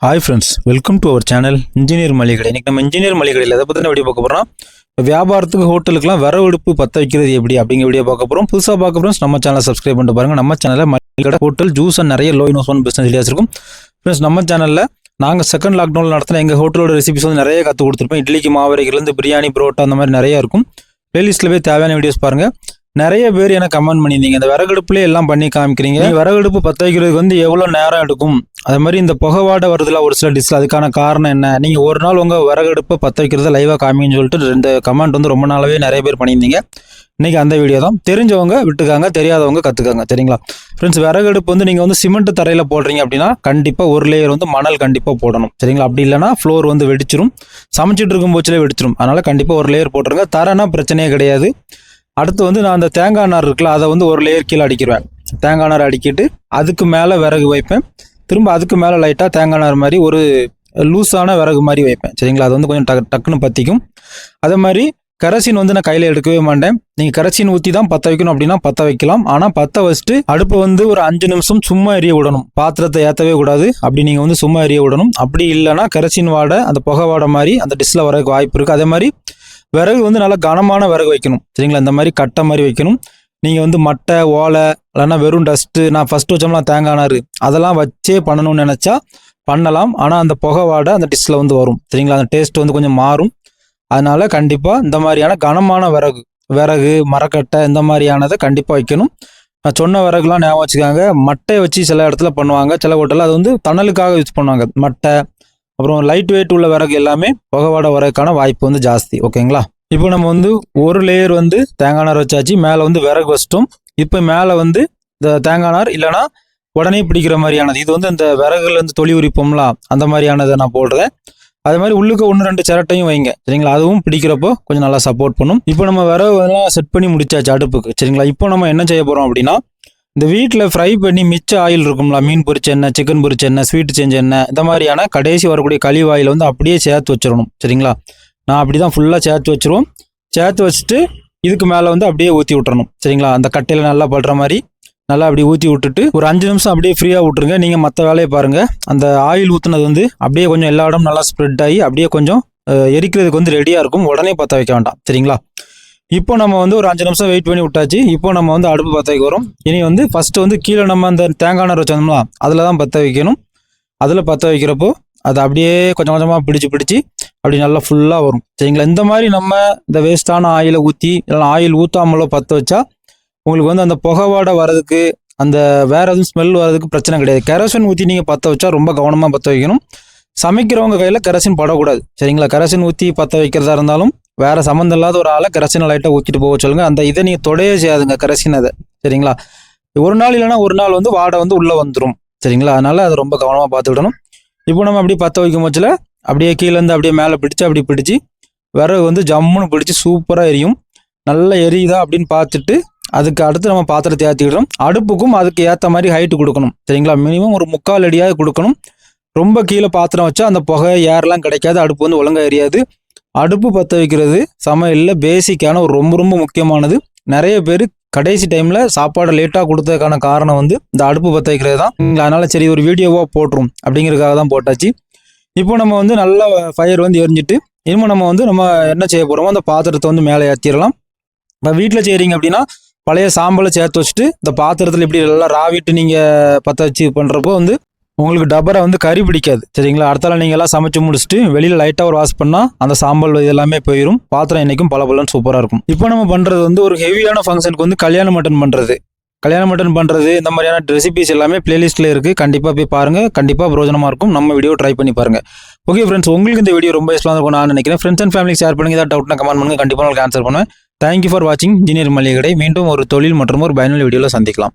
Hi friends, welcome to our channel engineer Maligai. இன்றைக்கி நம்ம engineer மளிகையில் எதை பற்றின வீடியோ பார்க்க போகிறோம். வியாபாரத்துக்கு ஹோட்டலுக்குலாம் விறகு அடுப்பு பற்ற வைக்கிறது எப்படி அப்படிங்கிற வீடியோ பார்க்க போகிறோம். புதுசாக பார்க்க ஃப்ரெண்ட்ஸ் நம்ம சேனலை சப்ஸ்கிரைப் பண்ணிட்டு பாருங்கள். நம்ம சேனலில் மளிகை, ஹோட்டல், ஜூஸ் அண்ட் நிறைய லோ இன்வெஸ்ட்மெண்ட் பிஸ்னஸ் ஐடியாஸ் இருக்கும். ஃப்ரெண்ட்ஸ் நம்ம சேனலில் நாங்கள் செகண்ட் லாக்டவுனில் நடத்தின எங்கள் ஹோட்டலோட ரெசிபிஸ் வந்து நிறைய கற்றுக் கொடுத்துருப்போம். இட்லிக்கு மாவரைக்கிலேருந்து பிரியாணி, புரோட்டா அந்த மாதிரி நிறைய இருக்கும். பிளேலிஸ்ட்டில் போய் தேவையான வீடியோஸ் பாருங்கள். நிறைய பேர் எனக்கு கமெண்ட் பண்ணியிருந்தீங்க, இந்த விறகடுப்புலேயே எல்லாம் பண்ணி காமிக்கிறீங்க, விறகடுப்பு பற்ற வைக்கிறதுக்கு வந்து எவ்வளோ நேரம் எடுக்கும், அது மாதிரி இந்த புகைவாடை வருதுல ஒரு சில டிஷ்ல, அதுக்கான காரணம் என்ன, நீங்கள் ஒரு நாள் உங்கள் விறகடுப்பை பற்ற வைக்கிறத லைவாக காமிங்கன்னு சொல்லிட்டு இந்த கமெண்ட் வந்து ரொம்ப நாளாவே நிறைய பேர் பண்ணியிருந்தீங்க. இன்றைக்கி அந்த வீடியோ தான். தெரிஞ்சவங்க விட்டுக்காங்க, தெரியாதவங்க கற்றுக்காங்க. சரிங்களா ஃப்ரெண்ட்ஸ், விறகடுப்பு வந்து நீங்கள் வந்து சிமெண்ட் தரையில் போடுறீங்க அப்படின்னா கண்டிப்பாக ஒரு லேயர் வந்து மணல் கண்டிப்பாக போடணும். சரிங்களா, அப்படி இல்லைனா ஃப்ளோர் வந்து வெடிச்சிரும், சமைச்சிட்டு இருக்கும் போச்சிலே வெடிச்சிரும். அதனால் கண்டிப்பாக ஒரு லேயர் போட்டுருங்க. தரனா பிரச்சனையே கிடையாது. அடுத்து வந்து நான் அந்த தேங்காய் நார் இருக்குல்ல, அதை வந்து ஒரு லேயர் கீழே அடிக்கிடுவேன். தேங்காய் நார் அடிக்கிட்டு அதுக்கு மேலே விறகு வைப்பேன். திரும்ப அதுக்கு மேலே லைட்டாக தேங்காய் நார் மாதிரி ஒரு லூஸான விறகு மாதிரி வைப்பேன். சரிங்களா, அது வந்து கொஞ்சம் டக்குன்னு பற்றிக்கும். அதே மாதிரி கரசின் வந்து நான் கையில் எடுக்கவே மாட்டேன். நீங்கள் கரசின் ஊற்றி தான் பற்ற வைக்கணும் அப்படின்னா பற்ற வைக்கலாம். ஆனால் பற்ற வச்சுட்டு அடுப்பை வந்து ஒரு 5 நிமிஷம் சும்மா எரிய விடணும். பாத்திரத்தை ஏற்றவே கூடாது. அப்படி நீங்கள் வந்து சும்மா எரிய விடணும். அப்படி இல்லைனா கரசின் வாடை, அந்த புகை வாடை மாதிரி அந்த டிஷ்ஷில் வரதுக்கு வாய்ப்பு இருக்குது. அதே மாதிரி விறகு வந்து நல்லா கனமான விறகு வைக்கணும். சரிங்களா, இந்த மாதிரி கட்டை மாதிரி வைக்கணும். நீங்கள் வந்து மட்டை, ஓலை, இல்லைன்னா வெறும் டஸ்ட்டு, நான் ஃபஸ்ட்டு வச்சோம்லாம் தேங்காய் நார், அதெல்லாம் வச்சே பண்ணணும்னு நினச்சா பண்ணலாம். ஆனால் அந்த புகை வாடை அந்த டிஷ்ஷில் வந்து வரும். சரிங்களா, அந்த டேஸ்ட் வந்து கொஞ்சம் மாறும். அதனால் கண்டிப்பாக இந்த மாதிரியான கனமான விறகு, மரக்கட்டை இந்த மாதிரியானதை கண்டிப்பாக வைக்கணும். நான் சொன்ன விறகுலாம் ஞாபகம் வச்சுக்காங்க. மட்டையை வச்சு சில இடத்துல பண்ணுவாங்க, சில ஹோட்டலில் அது வந்து தணலுக்காக யூஸ் பண்ணுவாங்க. மட்டை, அப்புறம் லைட் வெயிட் உள்ள விறகு எல்லாமே புகைவாடை வரதுக்கான வாய்ப்பு வந்து ஜாஸ்தி. ஓகேங்களா, இப்போ நம்ம வந்து ஒரு லேயர் வந்து தேங்காய் நார் வச்சாச்சு, மேலே வந்து விறகு வச்சிட்டோம். இப்போ மேலே வந்து இந்த தேங்காய் நார் இல்லைனா உடனே பிடிக்கிற மாதிரியானது, இது வந்து இந்த விறகுல இருந்து தொளி உரிப்போம்லாம் அந்த மாதிரியானதை நான் போடுறேன். அது மாதிரி உள்ளுக்கு 1-2 சிரட்டையும் வைங்க. சரிங்களா, அதுவும் பிடிக்கிறப்போ கொஞ்சம் நல்லா சப்போர்ட் பண்ணும். இப்போ நம்ம விறகு எல்லாம் செட் பண்ணி முடிச்சாச்சு அடுப்புக்கு. சரிங்களா, இப்போ நம்ம என்ன செய்ய போகிறோம் அப்படின்னா, இந்த வீட்டில் ஃப்ரை பண்ணி மிச்ச ஆயில் இருக்கும்ல, மீன் பொரிச்ச எண்ணெய், சிக்கன் பொரிச்ச எண்ணெய், ஸ்வீட் செஞ்ச எண்ணெய், இந்த மாதிரியான கடைசி வரக்கூடிய கழிவு ஆயில் வந்து அப்படியே சேர்த்து வச்சிடணும். சரிங்களா, நான் அப்படி தான் ஃபுல்லாக சேர்த்து வச்சுருவோம். சேர்த்து வச்சுட்டு இதுக்கு மேலே வந்து அப்படியே ஊற்றி விட்டுறணும். சரிங்களா, அந்த கட்டையில் நல்லா படுற மாதிரி நல்லா அப்படி ஊற்றி விட்டுட்டு ஒரு 5 நிமிஷம் அப்படியே ஃப்ரீயாக விட்டுருங்க. நீங்கள் மற்ற வேலையை பாருங்கள். அந்த ஆயில் ஊற்றுனது வந்து அப்படியே கொஞ்சம் எல்லா இடம் நல்லா ஸ்ப்ரெட் ஆகி அப்படியே கொஞ்சம் எரிக்கிறதுக்கு வந்து ரெடியாக இருக்கும். உடனே பற்ற வைக்க வேண்டாம். சரிங்களா, இப்போ நம்ம வந்து ஒரு 5 நிமிஷம் வெயிட் பண்ணி விட்டாச்சு. இப்போ நம்ம வந்து அடுப்பு பற்ற வைக்க வரும். இனி வந்து ஃபஸ்ட்டு வந்து கீழே நம்ம அந்த தேங்காய் நார் வச்சோம்னா அதில் தான் பற்ற வைக்கணும். அதில் பற்ற வைக்கிறப்போ அது அப்படியே கொஞ்சம் கொஞ்சமாக பிடிச்சி அப்படி நல்லா ஃபுல்லாக வரும். சரிங்களா, இந்த மாதிரி நம்ம இந்த வேஸ்ட்டான ஆயிலை ஊற்றி இல்லைனா ஆயில் ஊற்றாமலோ பற்ற வச்சா உங்களுக்கு வந்து அந்த புகைவாடை வரதுக்கு, அந்த வேறு எதுவும் ஸ்மெல் வரதுக்கு பிரச்சனை கிடையாது. கெரோசின் ஊற்றி நீங்கள் பற்ற வச்சா ரொம்ப கவனமாக பற்ற வைக்கணும். சமைக்கிறவங்க கையில் கெரோசின் படக்கூடாது. சரிங்களா, கெரோசின் ஊற்றி பற்ற வைக்கிறதா இருந்தாலும் வேறு சம்மந்தம் இல்லாத ஒரு ஆளை கெரோசினை லைட்டாக ஊற்றிட்டு போக சொல்லுங்கள். அந்த இதை நீங்கள் தொடையே செய்யாதுங்க கெரோசின். அதை சரிங்களா, ஒரு நாள் இல்லைனா ஒரு நாள் வந்து வாடை வந்து உள்ளே வந்துடும். சரிங்களா, அதனால் அதை ரொம்ப கவனமாக பார்த்துக்கிடணும். இப்போ நம்ம அப்படியே பற்ற வைக்கும் போச்சில் அப்படியே கீழேருந்து அப்படியே மேலே பிடிச்சி விறகு வந்து ஜம்முன்னு பிடிச்சி சூப்பராக எரியும். நல்லா எரியுதா அப்படின்னு பார்த்துட்டு அதுக்கு அடுத்து நம்ம பாத்திரத்தை ஏற்றிக்கிடுறோம். அடுப்புக்கும் அதுக்கு ஏற்ற மாதிரி ஹைட்டு கொடுக்கணும். சரிங்களா, மினிமம் ஒரு 3/4 அடியாக கொடுக்கணும். ரொம்ப கீழே பாத்திரம் வச்சா அந்த புகை ஏர்லாம் கிடைக்காது, அடுப்பு வந்து ஒழுங்காக எரியாது. அடுப்பு பற்ற வைக்கிறது சமையலில் பேசிக்கான ஒரு ரொம்ப முக்கியமானது. நிறைய பேர் கடைசி டைமில் சாப்பாடை லேட்டாக கொடுத்ததுக்கான காரணம் வந்து இந்த அடுப்பு பற்ற வைக்கிறது தான். அதனால் சரி ஒரு வீடியோவாக போட்டுரும் அப்படிங்கிறதுக்காக தான் போட்டாச்சு. இப்போ நம்ம வந்து நல்லா ஃபயர் வந்து எரிஞ்சிட்டு இனிமேல் நம்ம வந்து நம்ம என்ன செய்ய போகிறோமோ அந்த பாத்திரத்தை வந்து மேலே ஏற்றிடலாம். இப்போ வீட்டில் செய்கிறீங்க அப்படின்னா பழைய சாம்பலை சேர்த்து வச்சுட்டு இந்த பாத்திரத்தில் இப்படி எல்லாம் ராவிட்டு நீங்கள் பற்ற வச்சு பண்ணுறப்போ வந்து உங்களுக்கு டபரை வந்து கறி பிடிக்காது. சரிங்களா, அடுத்தால நீங்கள் எல்லாம் சமைச்சு முடிச்சுட்டு வெளியில் லைட்டாக ஒரு வாஷ் பண்ணால் அந்த சாம்பல் இதெல்லாமே போயிடும். பாத்திரம் என்றைக்கும் பலன்னு சூப்பராக இருக்கும். இப்போ நம்ம பண்ணுறது வந்து ஒரு ஹெவியான ஃபங்க்ஷனுக்கு வந்து கல்யாண மட்டன் பண்ணுறது இந்த மாதிரியான ரெசிபிஸ் எல்லாமே பிளேலிஸ்ட்டில் இருக்குது. கண்டிப்பாக போய் பாருங்கள். கண்டிப்பாக பிரோஜனமாக இருக்கும். நம்ம வீடியோ ட்ரை பண்ணி பாருங்கள். ஓகே ஃப்ரெண்ட்ஸ், உங்களுக்கு இந்த வீடியோ ரொம்ப யூஸ்ஃபுல்லாக இருக்கும் நான் நினைக்கிறேன். ஃப்ரெண்ட்ஸ் அண்ட் ஃபேமிலிக்கு ஷேர் பண்ணுங்கள். ஏதாவது டவுட்னா கமெண்ட் பண்ணுங்கள். கண்டிப்பாக உங்களுக்கு ஆன்சர் பண்ணுவேன். தேங்க்யூ ஃபார் வாட்சிங் இன்ஜினியர் மளிகை. மீண்டும் ஒரு தொழில் மற்றும் ஒரு பயனுள்ள வீடியோவில் சந்திக்கலாம்.